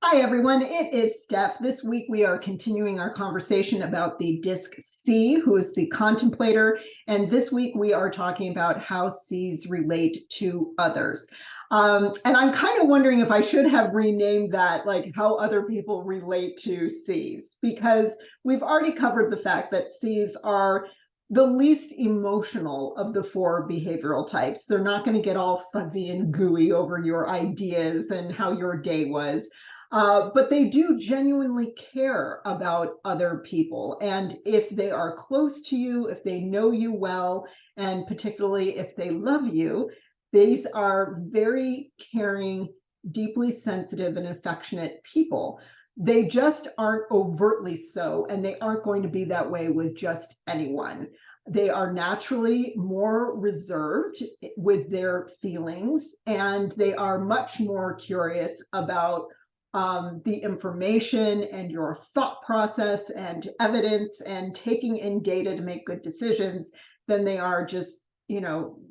Hi, everyone. It is Steph. This week we are continuing our conversation about the disc C, who is the contemplator. And this week we are talking about how C's relate to others. And I'm kind of wondering if I should have renamed that, like how other people relate to C's, because we've already covered the fact that C's are the least emotional of the four behavioral types. They're not going to get all fuzzy and gooey over your ideas and how your day was. But they do genuinely care about other people. And if they are close to you, if they know you well, and particularly if they love you, these are very caring, deeply sensitive, and affectionate people. They just aren't overtly so, and they aren't going to be that way with just anyone. They are naturally more reserved with their feelings, and they are much more curious about the information and your thought process and evidence and taking in data to make good decisions than they are just,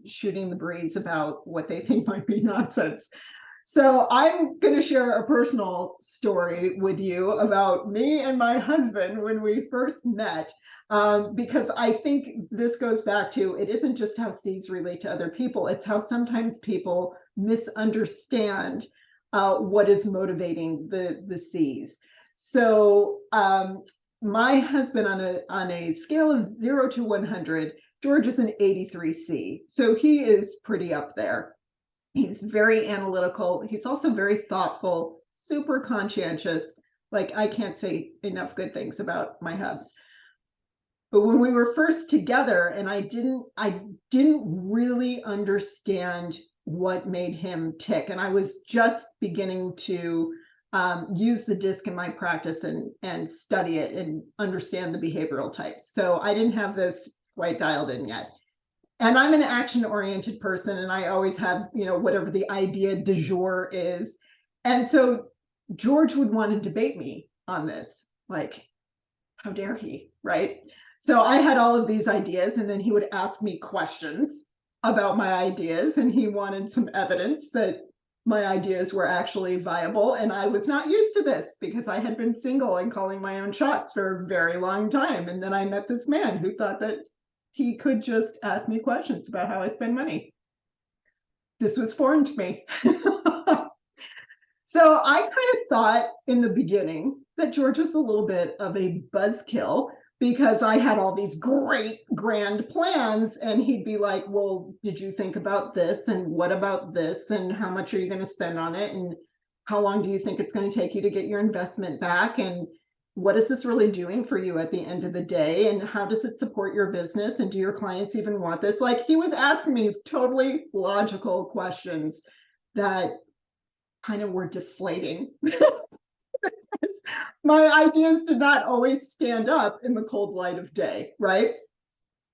shooting the breeze about what they think might be nonsense. So I'm going to share a personal story with you about me and my husband when we first met, because I think this goes back to, it isn't just how C's relate to other people, it's how sometimes people misunderstand what is motivating the C's. So my husband, on a scale of 0 to 100, George is an 83C. So he is pretty up there. He's very analytical. He's also very thoughtful, super conscientious. Like, I can't say enough good things about my hubs. But when we were first together, and I didn't really understand what made him tick, and I was just beginning to use the disc in my practice and study it and understand the behavioral types. So I didn't have this quite dialed in yet. And I'm an action-oriented person, and I always have, whatever the idea du jour is. And so George would want to debate me on this, like, how dare he, right? So I had all of these ideas, and then he would ask me questions about my ideas, and he wanted some evidence that my ideas were actually viable. And I was not used to this because I had been single and calling my own shots for a very long time. And then I met this man who thought that he could just ask me questions about how I spend money. This was foreign to me. So I kind of thought in the beginning that George was a little bit of a buzzkill because I had all these great grand plans, and he'd be like, well, did you think about this? And what about this? And how much are you going to spend on it? And how long do you think it's going to take you to get your investment back? And what is this really doing for you at the end of the day? And how does it support your business? And do your clients even want this? Like, he was asking me totally logical questions that kind of were deflating. My ideas did not always stand up in the cold light of day, right?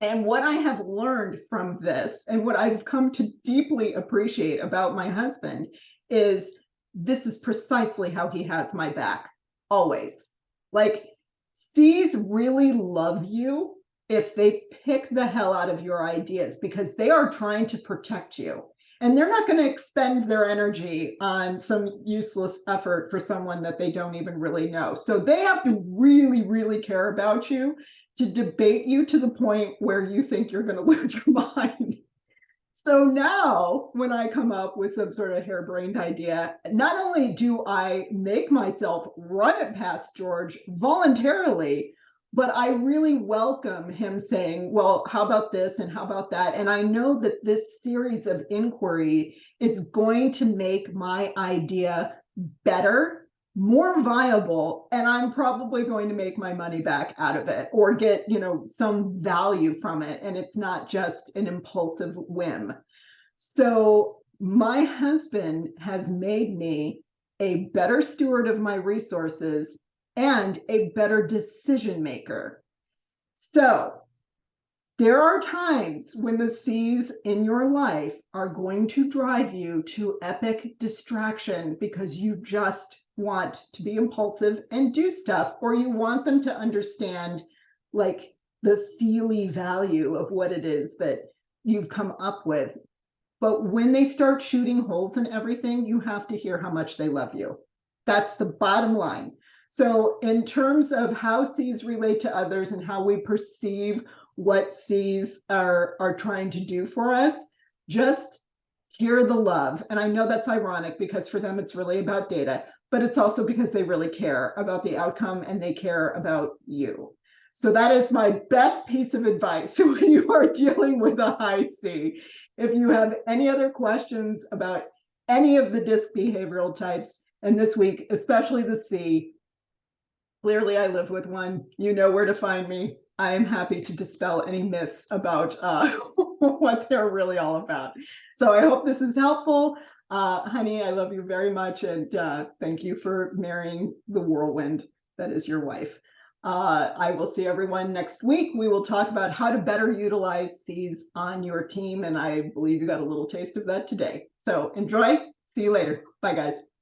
And what I have learned from this, and what I've come to deeply appreciate about my husband, is this is precisely how he has my back, always. Like, C's really love you if they pick the hell out of your ideas, because they are trying to protect you. And they're not going to expend their energy on some useless effort for someone that they don't even really know. So they have to really, really care about you to debate you to the point where you think you're going to lose your mind. So now when I come up with some sort of harebrained idea, not only do I make myself run it past George voluntarily, but I really welcome him saying, well, how about this and how about that? And I know that this series of inquiry is going to make my idea better, more viable, and I'm probably going to make my money back out of it or get, some value from it. And it's not just an impulsive whim. So my husband has made me a better steward of my resources and a better decision maker. So there are times when the C's in your life are going to drive you to epic distraction because you just want to be impulsive and do stuff, or you want them to understand like the feely value of what it is that you've come up with. But when they start shooting holes in everything, you have to hear how much they love you. That's the bottom line. So in terms of how C's relate to others and how we perceive what C's are trying to do for us, just hear the love. And I know that's ironic because for them, it's really about data, but it's also because they really care about the outcome and they care about you. So that is my best piece of advice when you are dealing with a high C. If you have any other questions about any of the DISC behavioral types, and this week, especially the C, clearly I live with one. You know where to find me. I am happy to dispel any myths about what they're really all about. So I hope this is helpful. Honey, I love you very much. And thank you for marrying the whirlwind that is your wife. I will see everyone next week. We will talk about how to better utilize C's on your team. And I believe you got a little taste of that today. So enjoy. See you later. Bye, guys.